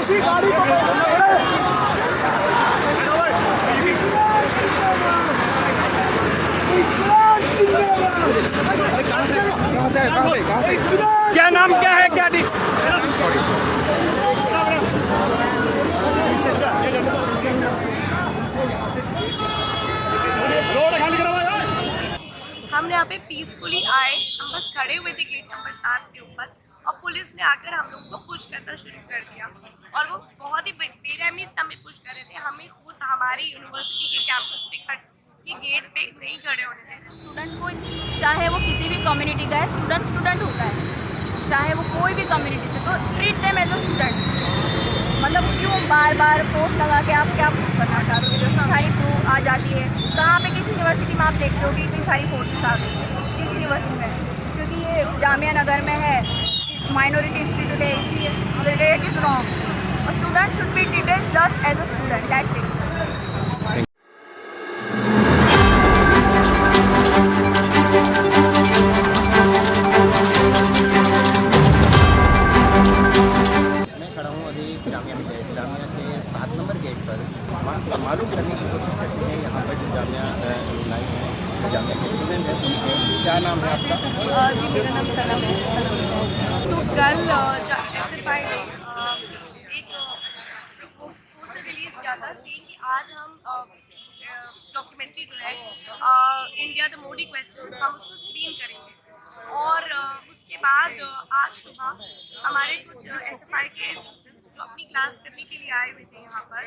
क्या नाम क्या है, क्या हम यहाँ पे पीसफुली आए, हम बस खड़े हुए थे गेट नंबर 7 के ऊपर और पुलिस ने आकर हम लोगों को पुश करना शुरू कर दिया और वो बहुत ही बेरहमी से हमें पुश कर रहे थे। हमें खुद हमारी यूनिवर्सिटी के कैंपस पे गेट पे नहीं खड़े होने थे। स्टूडेंट को, चाहे वो किसी भी कम्युनिटी का है, स्टूडेंट होता है, चाहे वो कोई भी कम्युनिटी से, तो treat them as a student. मतलब क्यों बार बार फोर्स लगा के आप क्या प्रूव करना चाहते हो? जो सारी प्रूफ आ जाती है, कहाँ पे किस यूनिवर्सिटी में आप देखते हो कि इतनी सारी फोर्सेस आ गई है किस यूनिवर्सिटी में? क्योंकि ये जामिया नगर में है, माइनॉरिटी इंस्टीट्यूट है, इसलिए it is wrong. Student should be treated just as a student, that's it. Jamia के 7 नंबर गेट पर मालूम करने की कोशिश करते हैं यहाँ पर जो जामिया लाइन है, जामिया के स्टूडेंट हैं, उनसे क्या नाम है आपका? जी मेरा नाम सनम है। तो कल SFI ने एक पोस्टर रिलीज़ किया था सेइंग कि आज हम डॉक्यूमेंट्री जो है इंडिया द मोदी क्वेश्चन, हम उसको स्क्रीन करेंगे। और उसके बाद आज सुबह हमारे कुछ SFI के स्टूडेंट्स जो अपनी क्लास करने के लिए आए हुए थे यहाँ पर,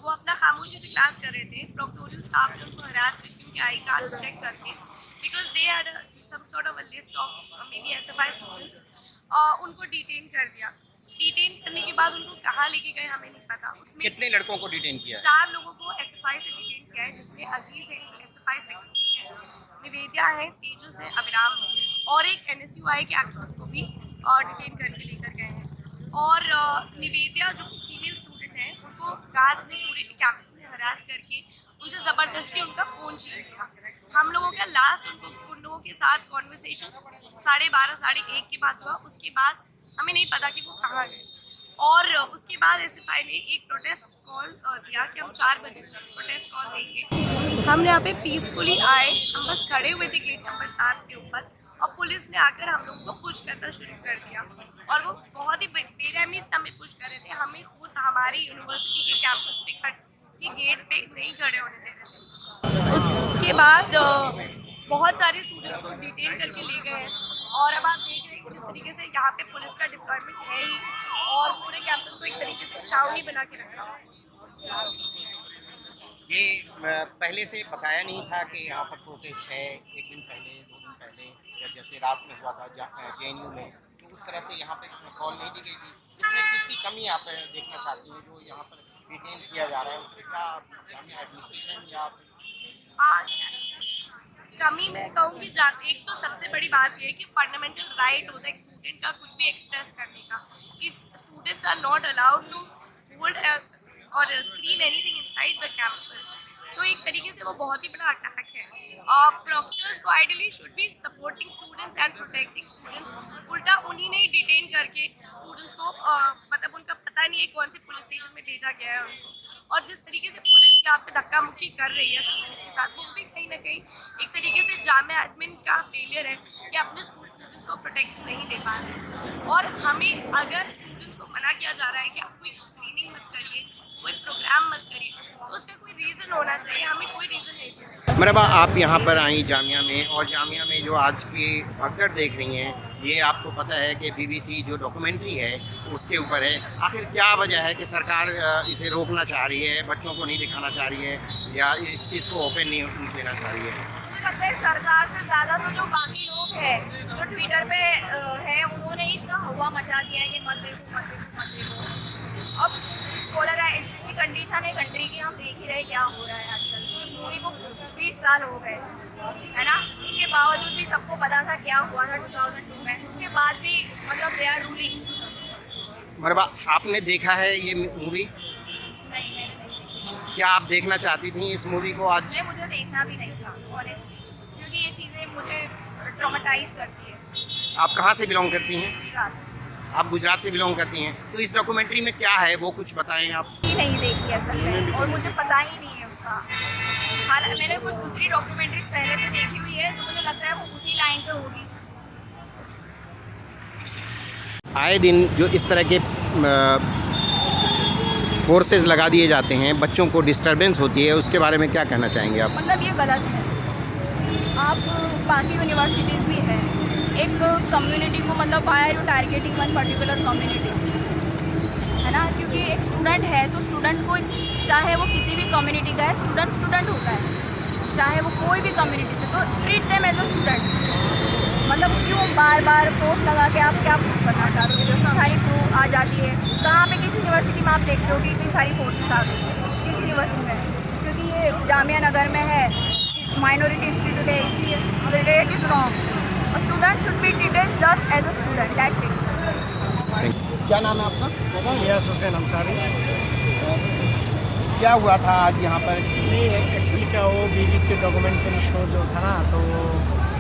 वो अपना खामोशी से क्लास कर रहे थे। प्रोक्टोरियल स्टाफ ने उनको हरास करके उनके आई कार्ड्स चेक करके, because they had some sort of a list of may be SFI students, उनको डिटेन कर दिया। डिटेन करने के बाद उनको कहाँ लेके गए हमें नहीं पता। उसमें कितने लड़कों को डिटेन किया? 4 लोगों को SFI से डिटेन किया है, जिसमें अजीज़ है जो SFI सेक्रेटरी है, निवेदिया है, तेजस है, अभिराम है, और एक NSUI के एक्टिविस्ट को भी डिटेन करके लेकर गए हैं। और निवेदिया जो फीमेल स्टूडेंट है, उनको गार्ड्स ने पूरे कैंपस में हरास करके उनसे ज़बरदस्ती उनका फ़ोन छीन लिया। हम लोगों का लास्ट उन लोगों के साथ कॉन्वर्सेशन 12:30 साढ़े 1 के बाद हुआ। उसके बाद हमें नहीं पता कि वो कहाँ गए। और उसके बाद SFI ने एक प्रोटेस्ट कॉल दिया कि हम 4 बजे प्रोटेस्ट कॉल देंगे। हम यहाँ पे पीसफुली आए, हम बस खड़े हुए थे गेट नंबर 7 के ऊपर और पुलिस ने आकर हम लोगों को पुश करना शुरू कर दिया और वो बहुत ही बेरहमी से हमें पुश कर रहे थे। हमें खुद हमारी यूनिवर्सिटी के कैंपस पे गेट पे नहीं खड़े होने दे रहे थे। उसके बाद बहुत सारे स्टूडेंट्स को डिटेन करके ले गए हैं और अब आप देख रहे हैं किस तरीके से यहाँ पे पुलिस का डिप्लॉयमेंट है ही और पूरे कैंपस को एक तरीके से छावनी बना के रखा हुआ है। ये पहले से बताया नहीं था कि यहाँ पर प्रोटेस्ट है? एक दिन पहले, 2 दिन पहले, या जैसे रात में हुआ था JNU में, तो उस तरह से यहाँ पे कॉल नहीं दी गई थी। इसमें किसकी कमी आप देखना चाहती हैं जो यहाँ पर डिटेन किया जा रहा है? उसमें क्या जामिया एडमिनिस्ट्रेशन या कमी मैं कहूँगी, एक तो सबसे बड़ी बात ये है कि फंडामेंटल राइट होता है एक स्टूडेंट का कुछ भी एक्सप्रेस करने का। If students are not allowed to hold और screen anything inside the campus, तो एक तरीके से वो बहुत ही बड़ा अटैक है। प्रोक्टर्स को ideally should be supporting students and protecting students. उल्टा उन्हीं ने डिटेन करके स्टूडेंट्स को मतलब उनका पता नहीं है कौन से पुलिस स्टेशन में भेजा गया है उनको। और जिस तरीके से पुलिस यहाँ पे धक्का मुक्की कर रही है स्टूडेंट्स के साथ, वो भी कहीं ना कहीं एक तरीके से जामिया एडमिन का फेलियर है कि अपने स्टूडेंट्स को प्रोटेक्शन नहीं दे पा रहे। और हमें अगर स्टूडेंट्स को मना किया जा रहा है कि आप कोई स्क्रीनिंग मत करिए, कोई प्रोग्राम मत करिए, तो उसका कोई रीज़न होना चाहिए। हमें कोई रीज़न नहीं चाहिए। मरहबा, आप यहाँ पर आई जामिया में, और जामिया में जो आज की फकड़ देख रही हैं, ये आपको पता है कि BBC जो डॉक्यूमेंट्री है उसके ऊपर है। आखिर क्या वजह है कि सरकार इसे रोकना चाह रही है, बच्चों को नहीं दिखाना चाह रही है, या इस चीज़ को ओपन नहीं देना चाह रही है? मुझे लगता है सरकार से ज़्यादा तो जो बाकी लोग हैं जो ट्विटर पे है, उन्होंने ही इसका हवा मचा दिया है कि मत देखो मत देखो मत देखो। अब पोलराइज की कंडीशन है कंट्री की, हम देख ही रहे क्या हो रहा है आजकल। मूवी को 20 साल हो गए, है ना, उसके बावजूद भी सबको पता था क्या हुआ था 2002 में। उसके बाद भी मतलब दे आर रूलिंग। मरहबा, आपने देखा है ये मूवी? नहीं, क्या आप देखना चाहती थी इस मूवी को आज? मुझे देखना भी नहीं था ऑनेस्टली, क्योंकि ये चीज़ें मुझे ट्रॉमेटाइज करती है। आप कहाँ से बिलोंग करती हैं? गुजरात। आप गुजरात से बिलोंग करती हैं, तो इस डॉक्यूमेंट्री में क्या है वो कुछ बताएं आप। ही नहीं देखी असल में, और मुझे पता ही नहीं है उसका। हालांकि मैंने कुछ दूसरी डॉक्यूमेंट्रीज पहले से देखी हुई है, तो मुझे लगता है वो उसी लाइन पे होगी। आए दिन जो इस तरह के फोर्सेस लगा दिए जाते हैं, बच्चों को डिस्टरबेंस होती है, उसके बारे में क्या कहना चाहेंगे आप। मतलब ये गलत है। आप बाकी यूनिवर्सिटीज़ भी है, एक कम्युनिटी को मतलब why are you targeting one particular community, है ना? क्योंकि एक स्टूडेंट है तो स्टूडेंट को, चाहे वो किसी भी कम्युनिटी का है, स्टूडेंट स्टूडेंट होता है, चाहे वो कोई भी कम्युनिटी से, तो treat them as a student. मतलब क्यों बार बार पोस्ट लगा के आप क्या प्रूव करना चाहते हो? जैसे सारी प्रूव आ जाती है, कहाँ पे किसी यूनिवर्सिटी में आप देखते हो कि इतनी सारी फोर्सेस आ गई है, किस यूनिवर्सिटी में? क्योंकि ये जामिया नगर में है, माइनॉरिटी इंस्टीट्यूट है, इसलिए it is wrong. Student should be treated just as a student, that's it. क्या नाम है आपका। रियाज हुसैन अंसारी। क्या हुआ था आज यहाँ पर। नहीं, एक्चुअली क्या वो BBC डॉक्यूमेंट्री शो जो था ना, तो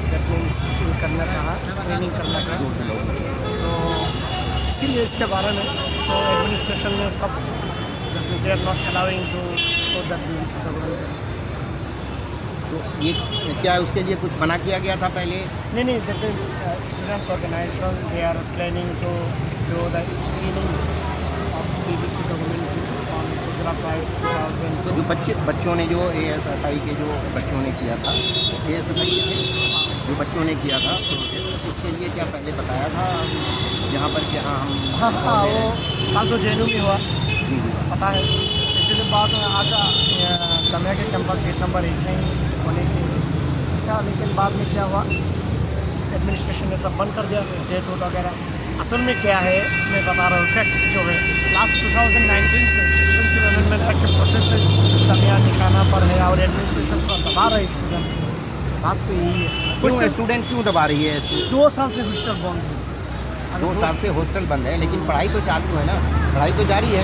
दैट मीन्स करना चाहा, स्क्रीनिंग करना चाहा, तो इसीलिए इसके बारे में तो एडमिनिस्ट्रेशन ने सब they are not allowing to show that BBC documentary. तो ये क्या उसके लिए कुछ मना किया गया था पहले। नहीं, that is students organization, they are planning to do the screening of BBC documentary on Gujarat pride 2000। तो जो बच्चों ने जो ASFI के जो बच्चों ने किया था, ASFI के थे जो बच्चों ने किया था, तो उसके लिए क्या पहले बताया था यहाँ पर कि हाँ हम हाँ वो आज तो JNU में हुआ, पता है। इसलिए बाद में आज जामिया के कैंपस गेट नंबर 1 में होने की क्या, लेकिन बाद में क्या हुआ, एडमिनिस्ट्रेशन ने सब बंद कर दिया, डेट वगैरह। असल में क्या है मैं बता रहा हूँ, फैक्ट जो है लास्ट 2019 से सिटीजनशिप अमेंडमेंट एक्ट के प्रोसेस से जामिया निकालना पर है, और एडमिनिस्ट्रेशन को दबा रही स्टूडेंट्स। बात तो यही है। क्यों स्टूडेंट क्यों दबा रही है। 2 साल से हॉस्टल बंद है। 2 साल से हॉस्टल बंद है, लेकिन पढ़ाई तो चालू है ना, पढ़ाई तो जारी है।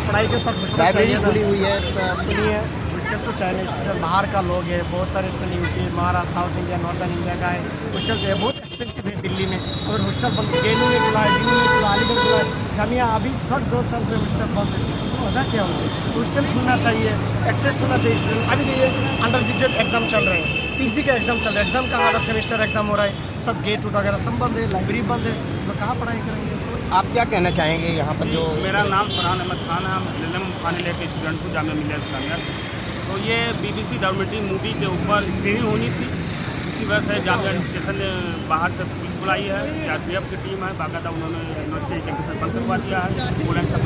पढ़ाई के साथ लाइब्रेरी खुली हुई है। सुनिए, हॉस्टल तो चाइना स्टूडेंट बाहर का लोग है, बहुत सारे student UP, Maharashtra, south India, northern India का है। हॉस्टल जो है बहुत एक्सपेंसिव है दिल्ली में, अगर हॉस्टल बंद, JNU में खुला है, DU में खुला, अलीगढ़ खुला है, जामिया अभी तक 2 साल से हॉस्टल बंद है। इसमें वजह क्या होगी? हॉस्टल खुलना चाहिए, एक्सेस होना चाहिए स्टूडेंट। अभी ये अंडर ग्रेजुएट एग्जाम चल रहे हैं, PC का एग्जाम चल रहा है, एग्जाम का हमारा सेमेस्टर एग्जाम हो रहा है, सब गेट वगैरह सब बंद है, लाइब्रेरी बंद है, तो कहाँ पढ़ाई करेंगे? आप क्या कहना चाहेंगे यहाँ पर जो। मेरा नाम फरहान अहमद खान है, हम LLM फाइनल के स्टूडेंट हूँ जामिया मिलिया इस्लामिया। तो ये BBC डॉक्यूमेंट्री मूवी के ऊपर स्क्रीनिंग होनी थी, इसी वजह से जामिया एडमिनिस्ट्रेशन ने बाहर से पुलिस बुलाई है, CRPF की टीम है, बाकायदा उन्होंने यूनिवर्सिटी कैंपस बंद करवा दिया है, बोला सब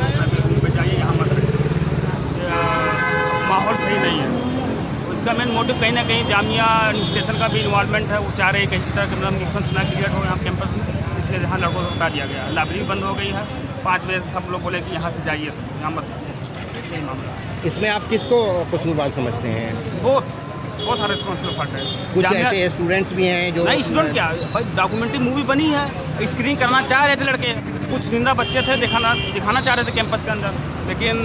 में जाइए, यहाँ मत रहिए, माहौल सही नहीं है। तो इसका मेन मोटिव कहीं ना कहीं जामिया एडमिनिस्ट्रेशन का भी इन्वॉल्वमेंट है, वो चाह रहे कि इस तरह के मतलब न्यूसेंस ना क्रिएट हो यहाँ कैंपस में, इसलिए यहाँ लड़कों को हटा दिया गया। लाइब्रेरी बंद हो गई है, 5 बजे से सब लोग बोले कि यहाँ से जाइए, यहाँ मत जाइए। यही मामला है। इसमें आप किसको कसूरवार समझते हैं। बहुत सारे रिस्पॉन्सिबल पार्ट है। कुछ ऐसे स्टूडेंट्स भी हैं जो। नहीं, स्टूडेंट क्या भाई, डॉक्यूमेंट्री मूवी बनी है, स्क्रीनिंग करना चाह रहे थे लड़के, कुछ जिंदा बच्चे थे, दिखाना चाह रहे थे कैंपस के अंदर, लेकिन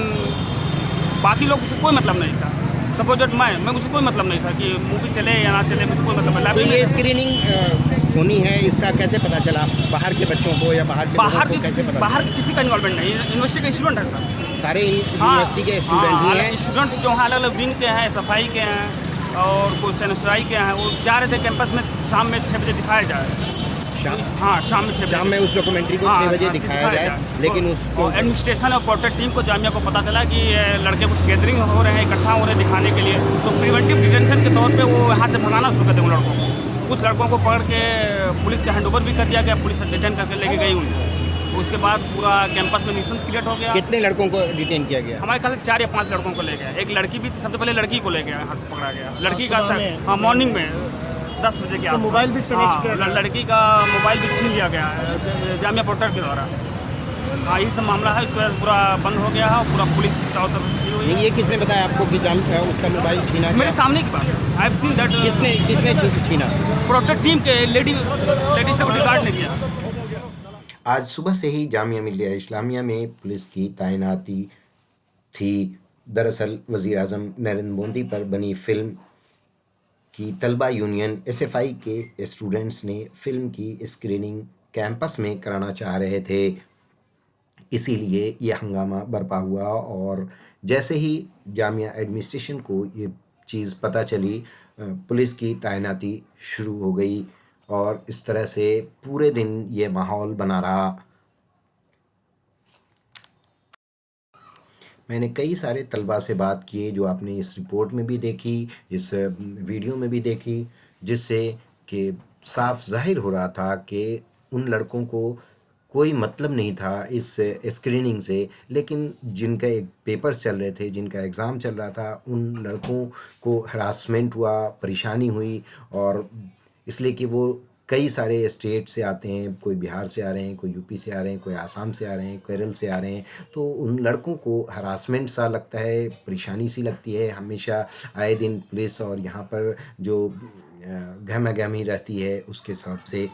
बाकी लोग से कोई मतलब नहीं था। सपोज दैट मैं उससे कोई मतलब नहीं था कि मूवी चले या ना चले, मुझे कोई मतलब नहीं। तो ये स्क्रीनिंग होनी है, इसका कैसे पता चला बाहर के बच्चों को या बाहर के कैसे पता बाहर किसी का इन्वॉल्वमेंट नहीं है, यूनिवर्सिटी के स्टूडेंट है सर, सारे यूनिवर्सिटी के स्टूडेंट ही हैं। स्टूडेंट्स जो हैं अलग अलग विंग के हैं, SFI के हैं और कुछ NSI के हैं, वो जा रहे थे कैंपस में शाम में 6 बजे दिखाया जाए। हाँ, शाम में 6 बजे, शाम में उस डॉक्यूमेंट्री को 6 बजे दिखाया जाए, लेकिन उसको एडमिनिस्ट्रेशन और प्रोटेक्ट टीम को जामिया को पता चला कि लड़के कुछ गैदरिंग हो रहे हैं, इकट्ठा हो रहे हैं दिखाने के लिए, तो प्रिवेंटिव डिटेंशन के तौर पे वो यहाँ से भगाना शुरू कर दें उन लड़कों को। कुछ लड़कों को पकड़ के पुलिस के हैंडओवर भी कर दिया गया, पुलिस डिटेन करके लेके गई उनको। उसके बाद पूरा कैंपस में न्यूसेंस क्रिएट हो गया। कितने लड़कों को डिटेन किया गया। हमारे ख्याल से 4 या 5 लड़कों को ले गया, एक लड़की भी थी, सबसे पहले लड़की को ले गया, यहाँ से पकड़ा गया। लड़की का हाँ मॉर्निंग में 10 बजे के आसपास मोबाइल भी स्नैच किया गया, लड़की का मोबाइल भी छीन लिया गया है जामिया प्रोटेक्ट के द्वारा। हाँ, यही सब मामला है, इसके वजह से पूरा बंद हो गया है और पूरा पुलिस चारों तरफ खड़ी हुई है। ये किसने बताया आपको कि उसका मोबाइल छीना गया? मेरे सामने की बात है, आई हैव सीन दैट। किसने छीना? प्रोटेक्ट टीम के लेडी से गार्ड ने किया। आज सुबह से ही जामिया मिलिया इस्लामिया में पुलिस की तैनाती थी। दरअसल वज़ीर-ए-आज़म नरेंद्र मोदी पर बनी फिल्म की तलबा यूनियन SFI के स्टूडेंट्स ने फिल्म की स्क्रीनिंग कैंपस में कराना चाह रहे थे, इसीलिए ये हंगामा बरपा हुआ। और जैसे ही जामिया एडमिनिस्ट्रेशन को ये चीज़ पता चली, पुलिस की तैनाती शुरू हो गई और इस तरह से पूरे दिन ये माहौल बना रहा। मैंने कई सारे तलबा से बात की जो आपने इस रिपोर्ट में भी देखी, इस वीडियो में भी देखी, जिससे कि साफ ज़ाहिर हो रहा था कि उन लड़कों को कोई मतलब नहीं था इस स्क्रीनिंग से, लेकिन जिनका एक पेपर्स चल रहे थे, जिनका एग्ज़ाम चल रहा था, उन लड़कों को हरासमेंट हुआ, परेशानी हुई। और इसलिए कि वो कई सारे स्टेट से आते हैं, कोई बिहार से आ रहे हैं, कोई यूपी से आ रहे हैं, कोई आसाम से आ रहे हैं, केरल से आ रहे हैं, तो उन लड़कों को हरासमेंट सा लगता है, परेशानी सी लगती है। हमेशा आए दिन पुलिस और यहाँ पर जो गहमा गहमी रहती है उसके हिसाब से